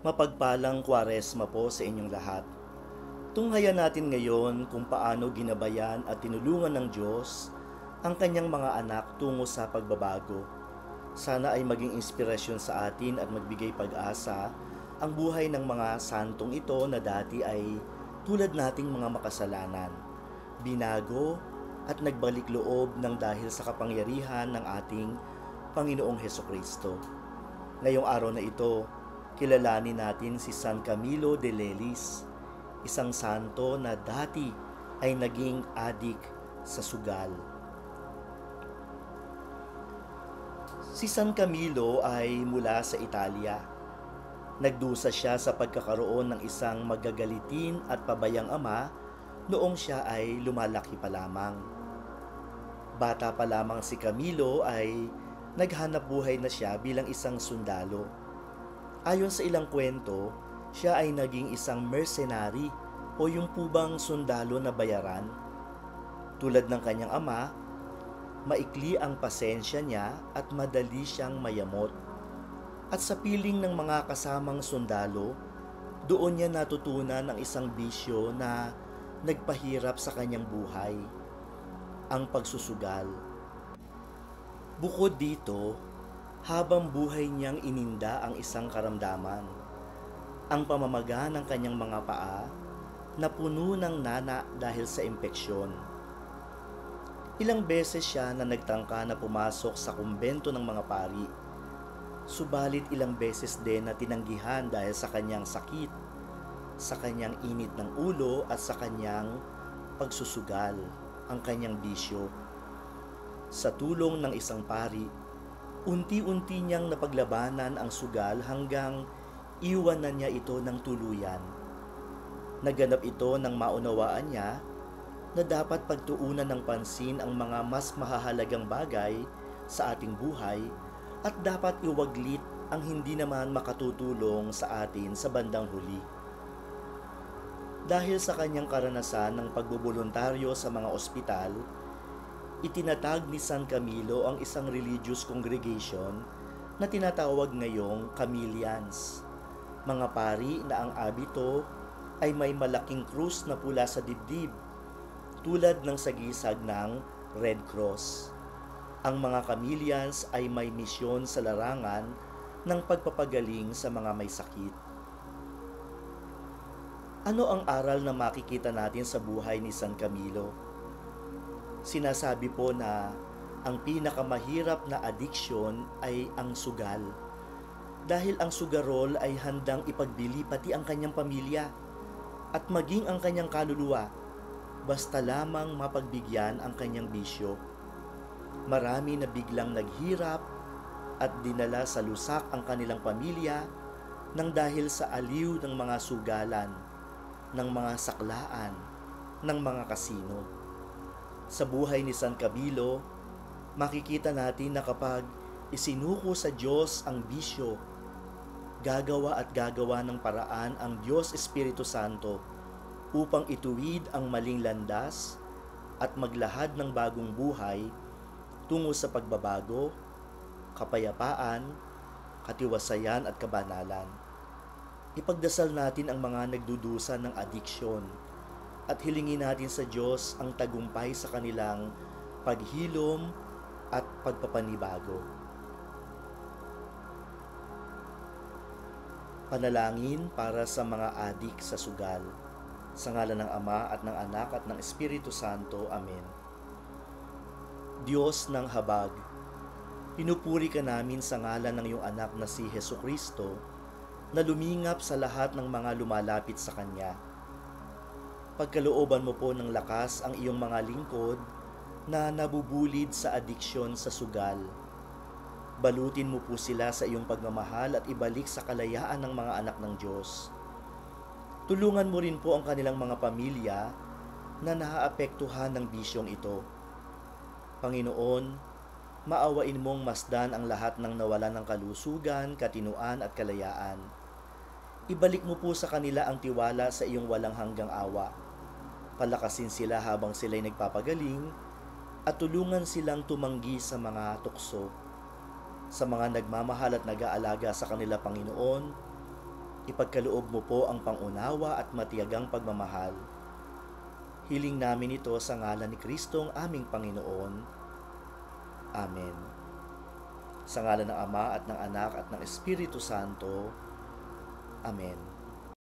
Mapagpalang Kwaresma po sa inyong lahat. Tunghayan natin ngayon kung paano ginabayan at tinulungan ng Diyos ang kanyang mga anak tungo sa pagbabago. Sana ay maging inspirasyon sa atin at magbigay pag-asa ang buhay ng mga santong ito na dati ay tulad nating mga makasalanan. Binago at nagbalik loob ng dahil sa kapangyarihan ng ating Panginoong Hesukristo. Ngayong araw na ito, kilalanin natin si San Camilo de Lelis, isang santo na dati ay naging adik sa sugal. Si San Camilo ay mula sa Italia. Nagdusa siya sa pagkakaroon ng isang magagalitin at pabayang ama noong siya ay lumalaki pa lamang. Bata pa lamang si Camilo ay naghanap buhay na siya bilang isang sundalo. Ayon sa ilang kwento, siya ay naging isang mercenary o yung pubang sundalo na bayaran. Tulad ng kanyang ama, maikli ang pasensya niya at madali siyang mayamot. At sa piling ng mga kasamang sundalo, doon niya natutunan ang isang bisyo na nagpahirap sa kanyang buhay, ang pagsusugal. Bukod dito, habang buhay niyang ininda ang isang karamdaman, ang pamamaga ng kanyang mga paa na puno ng nana dahil sa impeksyon. Ilang beses siya na nagtangka na pumasok sa kumbento ng mga pari, subalit ilang beses din na tinanggihan dahil sa kanyang sakit, sa kanyang init ng ulo at sa kanyang pagsusugal, ang kanyang bisyo. Sa tulong ng isang pari, unti-unti niyang napaglabanan ang sugal hanggang iwanan niya ito ng tuluyan. Naganap ito nang maunawaan niya na dapat pagtuunan ng pansin ang mga mas mahahalagang bagay sa ating buhay at dapat iwaglit ang hindi naman makatutulong sa atin sa bandang huli. Dahil sa kanyang karanasan ng pagboboluntaryo sa mga ospital, itinatag ni San Camilo ang isang religious congregation na tinatawag ngayong Camilians. Mga pari na ang abito ay may malaking krus na pula sa dibdib, tulad ng sagisag ng Red Cross. Ang mga Camilians ay may misyon sa larangan ng pagpapagaling sa mga may sakit. Ano ang aral na makikita natin sa buhay ni San Camilo? Sinasabi po na ang pinakamahirap na addiction ay ang sugal. Dahil ang sugarol ay handang ipagbili pati ang kanyang pamilya at maging ang kanyang kaluluwa, basta lamang mapagbigyan ang kanyang bisyo. Marami na biglang naghirap at dinala sa lusak ang kanilang pamilya nang dahil sa aliw ng mga sugalan, ng mga saklaan, ng mga kasino. Sa buhay ni San Camilo, makikita natin na kapag isinuko sa Diyos ang bisyo, gagawa at gagawa ng paraan ang Diyos Espiritu Santo upang ituwid ang maling landas at maglahad ng bagong buhay tungo sa pagbabago, kapayapaan, katiwasayan at kabanalan. Ipagdasal natin ang mga nagdudusa ng adiksyon at hilingin natin sa Diyos ang tagumpay sa kanilang paghilom at pagpapanibago. Panalangin para sa mga adik sa sugal. Sa ngalan ng Ama at ng Anak at ng Espiritu Santo. Amen. Diyos ng habag, pinupuri ka namin sa ngalan ng iyong anak na si Hesukristo na lumingap sa lahat ng mga lumalapit sa Kanya. Pagkalooban mo po ng lakas ang iyong mga lingkod na nabubulid sa adiksyon sa sugal. Balutin mo po sila sa iyong pagmamahal at ibalik sa kalayaan ng mga anak ng Diyos. Tulungan mo rin po ang kanilang mga pamilya na naaapektuhan ng bisyong ito. Panginoon, maawain mong masdan ang lahat ng nawalan ng kalusugan, katinuan at kalayaan. Ibalik mo po sa kanila ang tiwala sa iyong walang hanggang awa. Palakasin sila habang sila'y nagpapagaling at tulungan silang tumanggi sa mga tukso. Sa mga nagmamahal at nag-aalaga sa kanila, Panginoon, Ipagkaloob mo po ang pangunawa at matiyagang pagmamahal. Hiling namin ito sa ngalan ni Kristong aming Panginoon. Amen. Sa ngalan ng Ama at ng Anak at ng Espiritu Santo. Amen.